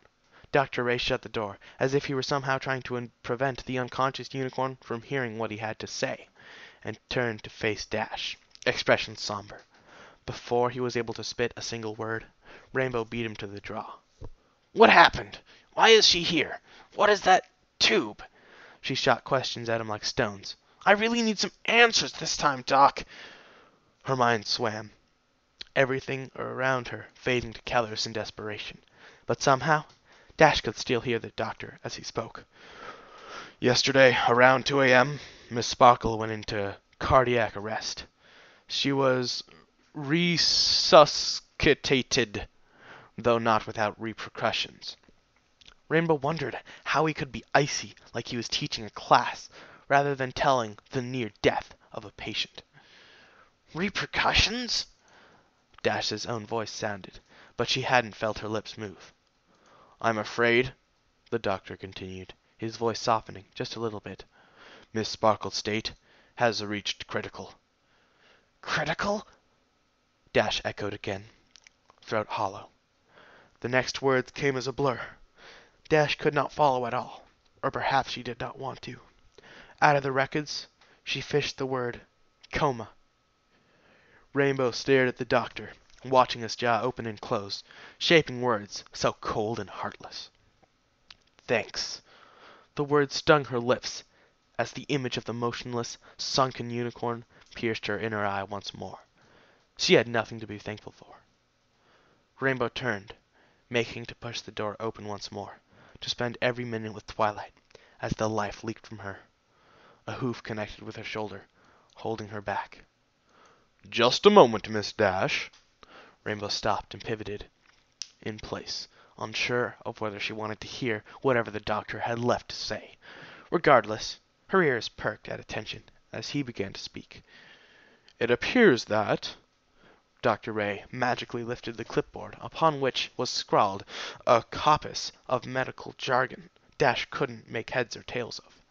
Dr. Ray shut the door, as if he were somehow trying to prevent the unconscious unicorn from hearing what he had to say, and turned to face Dash, expression somber. Before he was able to spit a single word, Rainbow beat him to the draw. "What happened? Why is she here? What is that tube?" She shot questions at him like stones. "I really need some answers this time, Doc." Her mind swam, everything around her fading to colors in desperation. But somehow, Dash could still hear the doctor as he spoke. "Yesterday, around 2 a.m., Miss Sparkle went into cardiac arrest. She was resuscitated, though not without repercussions." Rainbow wondered how he could be icy like he was teaching a class, rather than telling the near death of a patient. "Repercussions?" Dash's own voice sounded, but she hadn't felt her lips move. "I'm afraid," the doctor continued, his voice softening just a little bit, Miss Sparkle's state has reached critical. Critical? Dash echoed again, throat hollow. The next words came as a blur. Dash could not follow at all, or perhaps she did not want to. Out of the records, she fished the word coma. Rainbow stared at the doctor, watching his jaw open and close, shaping words so cold and heartless. Thanks. The words stung her lips as the image of the motionless, sunken unicorn pierced her inner eye once more. She had nothing to be thankful for. Rainbow turned, making to push the door open once more, to spend every minute with Twilight, as the life leaked from her. A hoof connected with her shoulder, holding her back. Just a moment, Miss Dash. Rainbow stopped and pivoted in place, unsure of whether she wanted to hear whatever the doctor had left to say. Regardless, her ears perked at attention as he began to speak. It appears that... Dr. Ray magically lifted the clipboard, upon which was scrawled a coppice of medical jargon Dash couldn't make heads or tails of.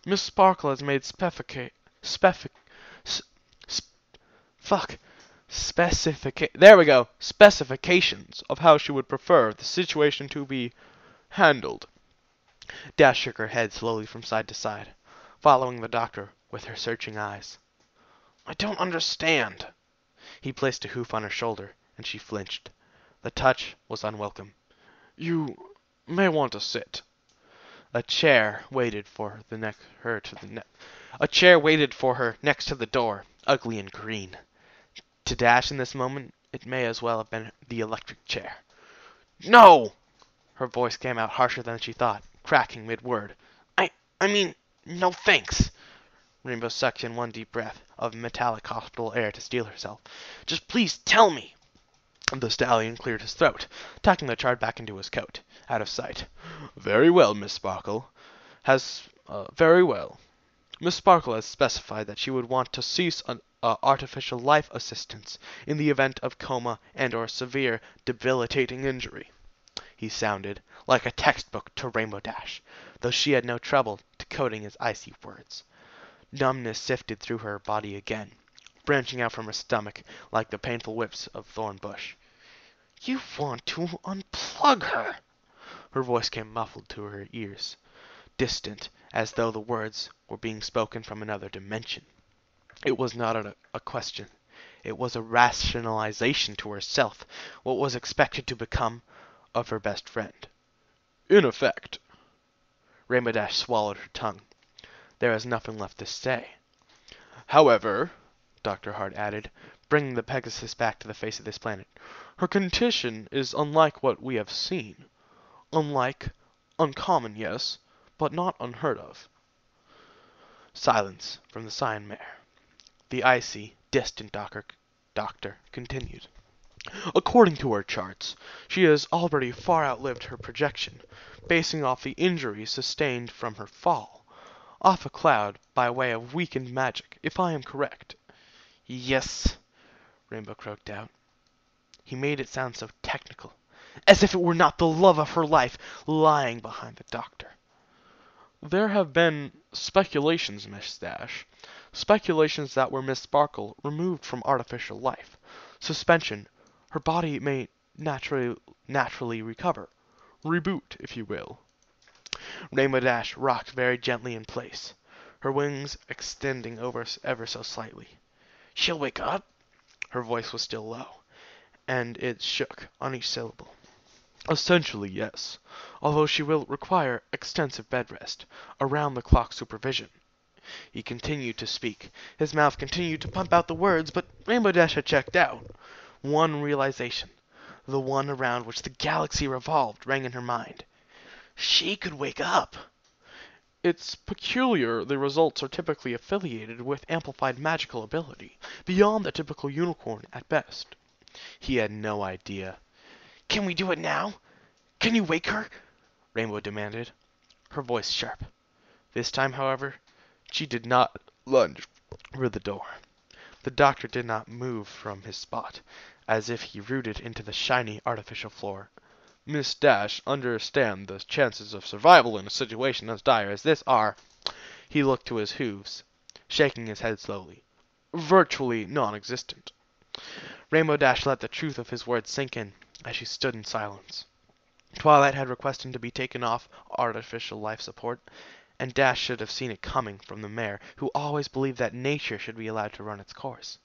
Miss Sparkle has made specifications of how she would prefer the situation to be handled. Dash shook her head slowly from side to side, following the doctor with her searching eyes. I don't understand. He placed a hoof on her shoulder, and she flinched. The touch was unwelcome. You may want to sit. A chair waited for her next to the door, ugly and green. To Dash in this moment, it may as well have been the electric chair. No! Her voice came out harsher than she thought, cracking mid-word. I mean, no thanks. Rainbow sucked in one deep breath of metallic hospital air to steel herself. Just please tell me. The stallion cleared his throat, tucking the chart back into his coat, out of sight. Very well, Miss Sparkle. Very well. Miss Sparkle has specified that she would want to cease artificial life assistance in the event of coma and or severe debilitating injury. He sounded like a textbook to Rainbow Dash, though she had no trouble decoding his icy words. Numbness sifted through her body again, branching out from her stomach like the painful whips of thorn bush. You want to unplug her. Her voice came muffled to her ears, distant, as though the words were being spoken from another dimension. It was not a question. It was a rationalization to herself, what was expected to become of her best friend. In effect. Rainbow Dash swallowed her tongue. There was nothing left to say. However, Dr. Hart added, bringing the Pegasus back to the face of this planet, her condition is unlike what we have seen. Uncommon, yes, but not unheard of. Silence from the Cyan Mare. The icy, distant doctor continued. According to her charts, she has already far outlived her projection, basing off the injuries sustained from her fall, off a cloud by way of weakened magic, if I am correct. Yes, Rainbow croaked out. He made it sound so technical, as if it were not the love of her life lying behind the doctor. There have been speculations, Miss Dash. Speculations that were Miss Sparkle removed from artificial life. Suspension. Her body may naturally recover. Reboot, if you will. Rainbow Dash rocked very gently in place, her wings extending over ever so slightly. She'll wake up? Her voice was still low, and it shook on each syllable. Essentially, yes, although she will require extensive bed rest, around-the-clock supervision. He continued to speak. His mouth continued to pump out the words, but Rainbow Dash had checked out. One realization, the one around which the galaxy revolved, rang in her mind. She could wake up. It's peculiar the results are typically affiliated with amplified magical ability, beyond the typical unicorn at best. He had no idea. Can we do it now? Can you wake her? Rainbow demanded, her voice sharp. This time, however, she did not lunge for the door. The doctor did not move from his spot, as if he rooted into the shiny artificial floor. Miss Dash, understand the chances of survival in a situation as dire as this are... He looked to his hooves, shaking his head slowly. Virtually non-existent. Rainbow Dash let the truth of his words sink in as she stood in silence. Twilight had requested to be taken off artificial life support, and Dash should have seen it coming from the mare, who always believed that nature should be allowed to run its course.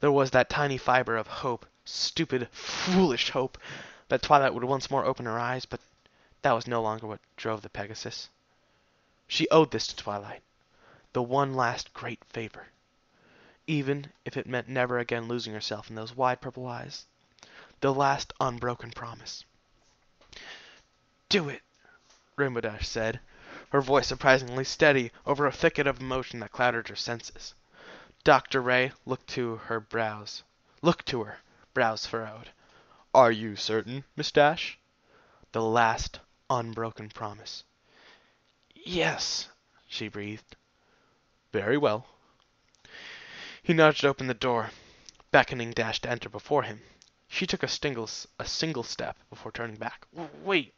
There was that tiny fiber of hope, stupid, foolish hope, that Twilight would once more open her eyes, but that was no longer what drove the Pegasus. She owed this to Twilight, the one last great favor, even if it meant never again losing herself in those wide purple eyes. The last unbroken promise. "Do it," Rainbow Dash said, her voice surprisingly steady over a thicket of emotion that clouded her senses. Dr. Ray looked to her, brows furrowed. "Are you certain, Miss Dash?" The last unbroken promise. "Yes," she breathed. "Very well." He nudged open the door, beckoning Dash to enter before him. She took a single step before turning back. "Wait,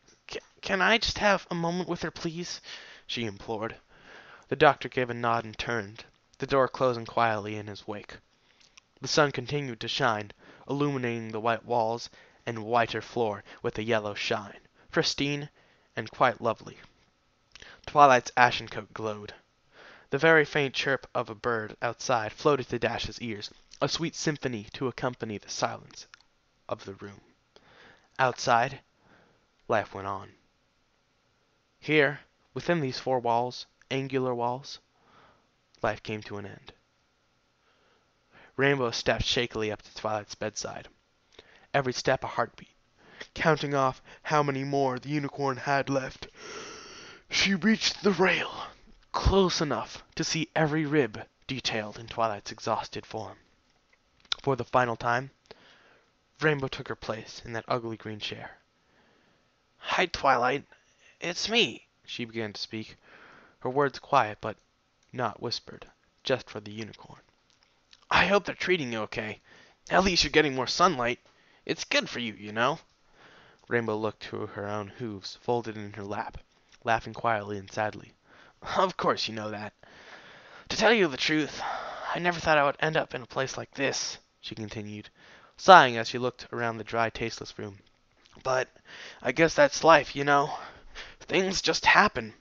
can I just have a moment with her, please?" she implored. The doctor gave a nod and turned, the door closing quietly in his wake. The sun continued to shine, illuminating the white walls and whiter floor with a yellow shine, pristine and quite lovely. Twilight's ashen coat glowed. The very faint chirp of a bird outside floated to Dash's ears, a sweet symphony to accompany the silence of the room. Outside, life went on. Here, within these four walls, angular walls, life came to an end. Rainbow stepped shakily up to Twilight's bedside. Every step a heartbeat, counting off how many more the unicorn had left. She reached the rail, close enough to see every rib detailed in Twilight's exhausted form. For the final time, Rainbow took her place in that ugly green chair. "Hi, Twilight. It's me," she began to speak, her words quiet but not whispered, just for the unicorn. "I hope they're treating you okay. At least you're getting more sunlight. It's good for you, you know." Rainbow looked to her own hooves, folded in her lap, laughing quietly and sadly. "Of course you know that. To tell you the truth, I never thought I would end up in a place like this," she continued, sighing as she looked around the dry, tasteless room. "But I guess that's life, you know. Things just happen."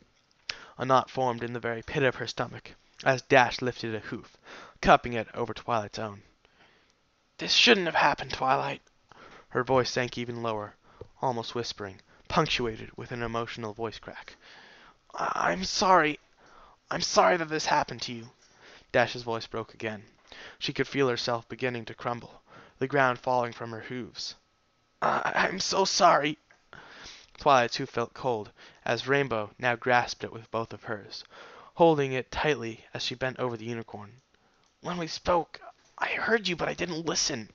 A knot formed in the very pit of her stomach as Dash lifted a hoof, cupping it over Twilight's own. "This shouldn't have happened, Twilight." Her voice sank even lower, almost whispering, punctuated with an emotional voice crack. I'm sorry that this happened to you." Dash's voice broke again. She could feel herself beginning to crumble, the ground falling from her hooves. "I'm so sorry." Twilight too felt cold, as Rainbow now grasped it with both of hers, holding it tightly as she bent over the unicorn. "When we spoke, I heard you, but I didn't listen.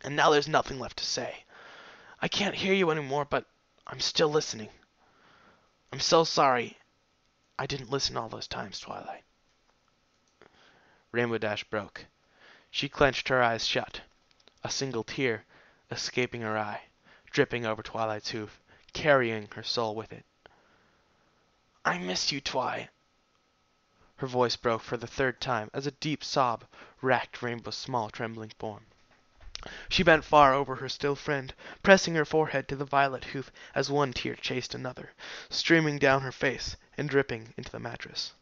And now there's nothing left to say. I can't hear you anymore, but I'm still listening. I'm so sorry I didn't listen all those times, Twilight." Rainbow Dash broke. She clenched her eyes shut, a single tear escaping her eye, dripping over Twilight's hoof, carrying her soul with it. "I miss you, Twi." Her voice broke for the third time as a deep sob racked Rainbow's small, trembling form. She bent far over her still friend, pressing her forehead to the violet hoof as one tear chased another, streaming down her face and dripping into the mattress.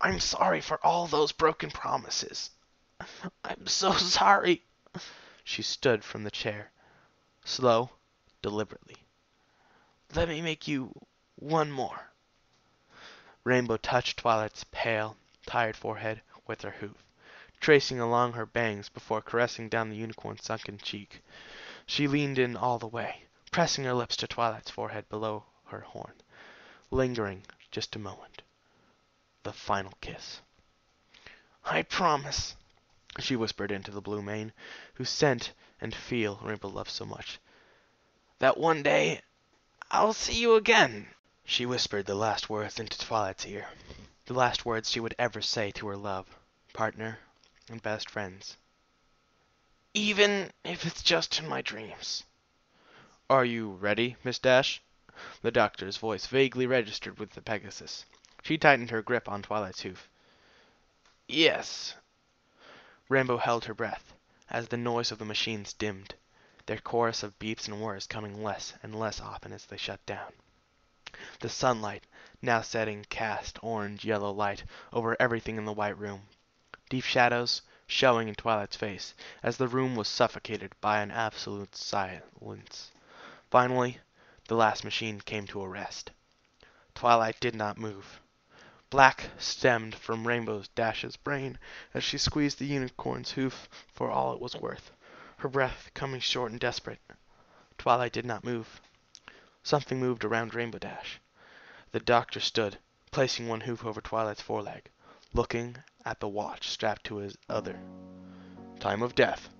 "I'm sorry for all those broken promises. I'm so sorry." She stood from the chair, slow, deliberately. "Let me make you one more." Rainbow touched Twilight's pale, tired forehead with her hoof, tracing along her bangs before caressing down the unicorn's sunken cheek. She leaned in all the way, pressing her lips to Twilight's forehead below her horn, lingering just a moment. The final kiss. "I promise," she whispered into the blue mane, whose scent and feel Rainbow loved so much, "that one day I'll see you again." She whispered the last words into Twilight's ear, the last words she would ever say to her love, partner, and best friends. "Even if it's just in my dreams." "Are you ready, Miss Dash?" The doctor's voice vaguely registered with the Pegasus. She tightened her grip on Twilight's hoof. Yes. Rainbow held her breath as the noise of the machines dimmed, their chorus of beeps and whirs coming less and less often as they shut down. The sunlight, now setting, cast orange-yellow light over everything in the white room, deep shadows showing in Twilight's face as the room was suffocated by an absolute silence. Finally, the last machine came to a rest. Twilight did not move. Black stemmed from Rainbow Dash's brain as she squeezed the unicorn's hoof for all it was worth, her breath coming short and desperate. Twilight did not move. Something moved around Rainbow Dash. The doctor stood, placing one hoof over Twilight's foreleg, looking at the watch strapped to his other. Time of death,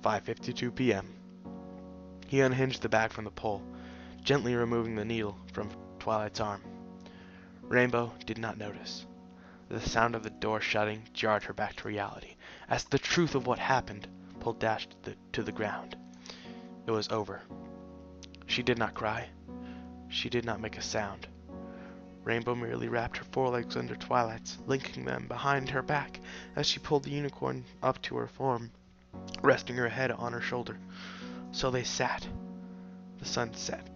5:52 p.m. He unhinged the bag from the pole, gently removing the needle from Twilight's arm. Rainbow did not notice. The sound of the door shutting jarred her back to reality, as the truth of what happened pulled Dash to the ground. It was over. She did not cry. She did not make a sound. Rainbow merely wrapped her forelegs under Twilight's, linking them behind her back as she pulled the unicorn up to her form, resting her head on her shoulder. So they sat. The sun set.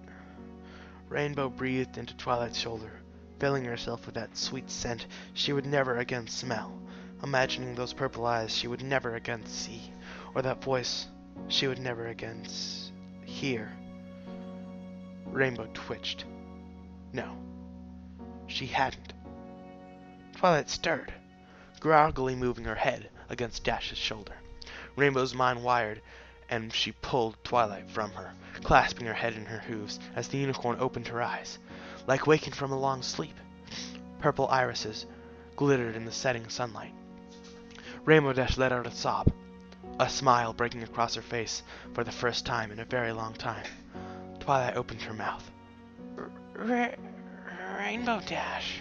Rainbow breathed into Twilight's shoulder, filling herself with that sweet scent she would never again smell, imagining those purple eyes she would never again see, or that voice she would never again hear. Rainbow twitched. No, she hadn't. Twilight stirred, groggily moving her head against Dash's shoulder. Rainbow's mind wired, and she pulled Twilight from her, clasping her head in her hooves as the unicorn opened her eyes, like waking from a long sleep. Purple irises glittered in the setting sunlight. Rainbow Dash let out a sob, a smile breaking across her face for the first time in a very long time. Twilight opened her mouth. Rainbow Dash.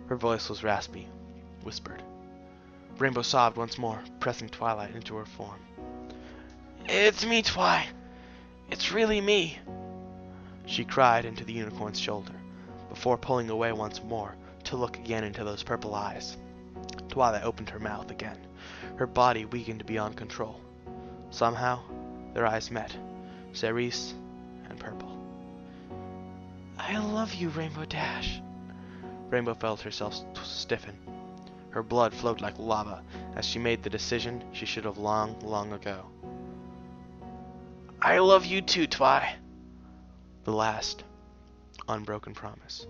Her voice was raspy, whispered. Rainbow sobbed once more, pressing Twilight into her form. It's me, Twi. It's really me, she cried into the unicorn's shoulder, before pulling away once more to look again into those purple eyes. Twilight opened her mouth again, her body weakened beyond control. Somehow, their eyes met, cerise and purple. I love you, Rainbow Dash. Rainbow felt herself stiffen. Her blood flowed like lava as she made the decision she should have long, long ago. I love you too, Twi. The last unbroken promise.